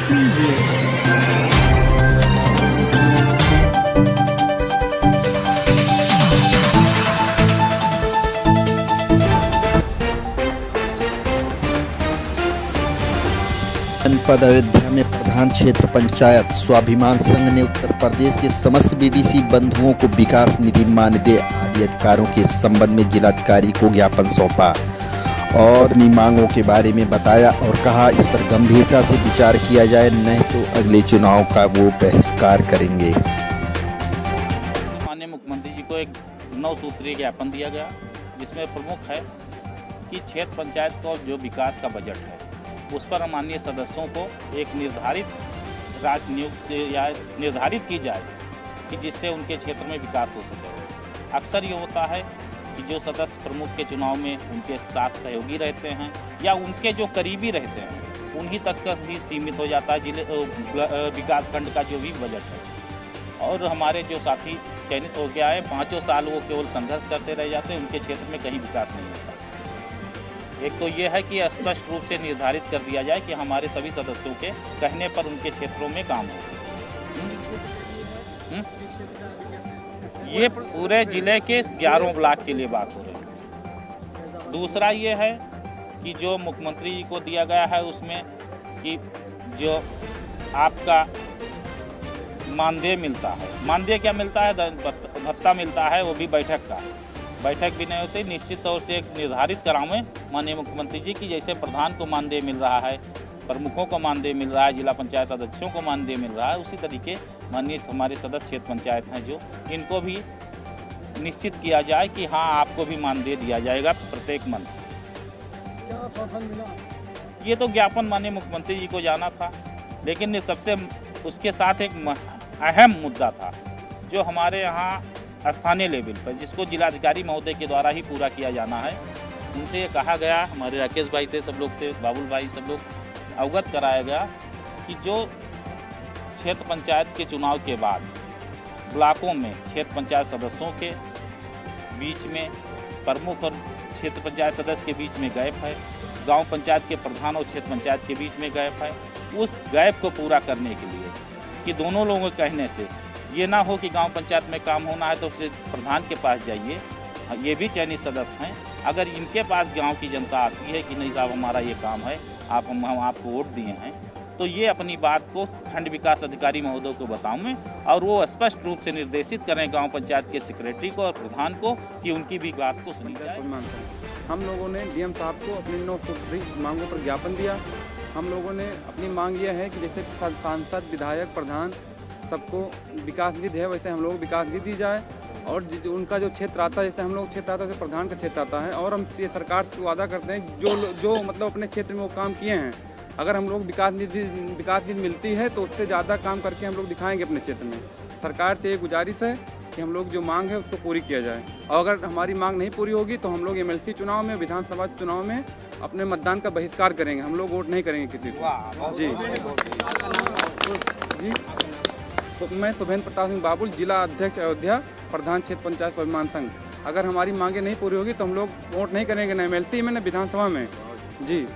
कीजिए। जनपद अयोध्या में प्रधान क्षेत्र पंचायत स्वाभिमान संघ ने उत्तर प्रदेश के समस्त बीडीसी बंधुओं को विकास निधि मानदेय आदि अधिकारों के संबंध में जिलाधिकारी को ज्ञापन सौंपा और अपनी मांगों के बारे में बताया और कहा इस पर गंभीरता से विचार किया जाए, नहीं तो अगले चुनाव का वो बहिष्कार करेंगे। माननीय मुख्यमंत्री जी को एक 9 सूत्रीय ज्ञापन दिया गया, जिसमें प्रमुख है कि क्षेत्र पंचायत का जो विकास का बजट है उस पर माननीय सदस्यों को एक निर्धारित राशि नियुक्त या निर्धारित की जाए कि जिससे उनके क्षेत्र में विकास हो सके। अक्सर ये होता है कि जो सदस्य प्रमुख के चुनाव में उनके साथ सहयोगी रहते हैं या उनके जो करीबी रहते हैं उन्हीं तक का ही सीमित हो जाता है जिले विकास खंड का जो भी बजट है। और हमारे जो साथी चयनित हो गया है 5 साल वो केवल संघर्ष करते रह जाते हैं, उनके क्षेत्र में कहीं विकास नहीं होता। एक तो ये है कि स्पष्ट रूप से निर्धारित कर दिया जाए कि हमारे सभी सदस्यों के कहने पर उनके क्षेत्रों में काम हो। ये पूरे जिले के 11 ब्लॉक के लिए बात हो रही है। दूसरा ये है कि जो मुख्यमंत्री जी को दिया गया है उसमें कि जो आपका मानदेय मिलता है, मानदेय क्या मिलता है, भत्ता मिलता है, वो भी बैठक का। बैठक भी नहीं होती, निश्चित तौर से एक निर्धारित करावें माननीय मुख्यमंत्री जी की जैसे प्रधान को मानदेय मिल रहा है, प्रमुखों को मानदेय मिल रहा है, जिला पंचायत अध्यक्षों को मानदेय मिल रहा है, उसी तरीके माननीय हमारे सदस्य क्षेत्र पंचायत हैं जो इनको भी निश्चित किया जाए कि हाँ आपको भी मानदेय दिया जाएगा प्रत्येक मंथ। क्या प्रावधान मिला? ये तो ज्ञापन माननीय मुख्यमंत्री जी को जाना था, लेकिन सबसे उसके साथ एक अहम मुद्दा था जो हमारे यहाँ स्थानीय लेवल पर जिसको जिलाधिकारी महोदय के द्वारा ही पूरा किया जाना है। उनसे ये कहा गया, हमारे राकेश भाई थे, सब लोग थे, बाबुल भाई, सब लोग अवगत कराया गया कि जो क्षेत्र पंचायत के चुनाव के बाद ब्लॉकों में क्षेत्र पंचायत सदस्यों के बीच में प्रमुख और क्षेत्र पंचायत सदस्य के बीच में गैप है, गांव पंचायत के प्रधान और क्षेत्र पंचायत के बीच में गैप है। उस गैप को पूरा करने के लिए कि दोनों लोगों के कहने से ये ना हो कि गांव पंचायत में काम होना है तो प्रधान के पास जाइए, ये भी चयनित सदस्य हैं, अगर इनके पास गांव की जनता आती है कि नहीं साहब हमारा ये काम है, हम आपको वोट दिए हैं, तो ये अपनी बात को खंड विकास अधिकारी महोदय को बताऊँ और वो स्पष्ट रूप से निर्देशित करें गांव पंचायत के सेक्रेटरी को और प्रधान को कि उनकी भी बात को सुनी जाए। हम लोगों ने डीएम साहब को अपनी 9 सूत्री मांगों पर ज्ञापन दिया। हम लोगों ने अपनी मांग यह है कि जैसे सांसद, विधायक, प्रधान सबको विकास निधि है वैसे हम लोग विकास निधि दी जाए और उनका जो क्षेत्र आता है, जैसे हम लोग क्षेत्र आता है वैसे प्रधान का क्षेत्र आता है। और हम ये सरकार से वादा करते हैं जो मतलब अपने क्षेत्र में वो काम किए हैं, अगर हम लोग विकास निधि मिलती है तो उससे ज़्यादा काम करके हम लोग दिखाएंगे अपने क्षेत्र में। सरकार से ये गुजारिश है कि हम लोग जो मांग है उसको पूरी किया जाए और अगर हमारी मांग नहीं पूरी होगी तो हम लोग MLC चुनाव में, विधानसभा चुनाव में अपने मतदान का बहिष्कार करेंगे। हम लोग वोट नहीं करेंगे किसी को। जी जी तो मैं शुभेंद्र प्रताप सिंह बाबुल, जिला अध्यक्ष अयोध्या, प्रधान क्षेत्र पंचायत स्वाभिमान संघ। अगर हमारी मांगे नहीं पूरी होगी तो हम लोग वोट नहीं करेंगे, न MLC में न विधानसभा में। जी।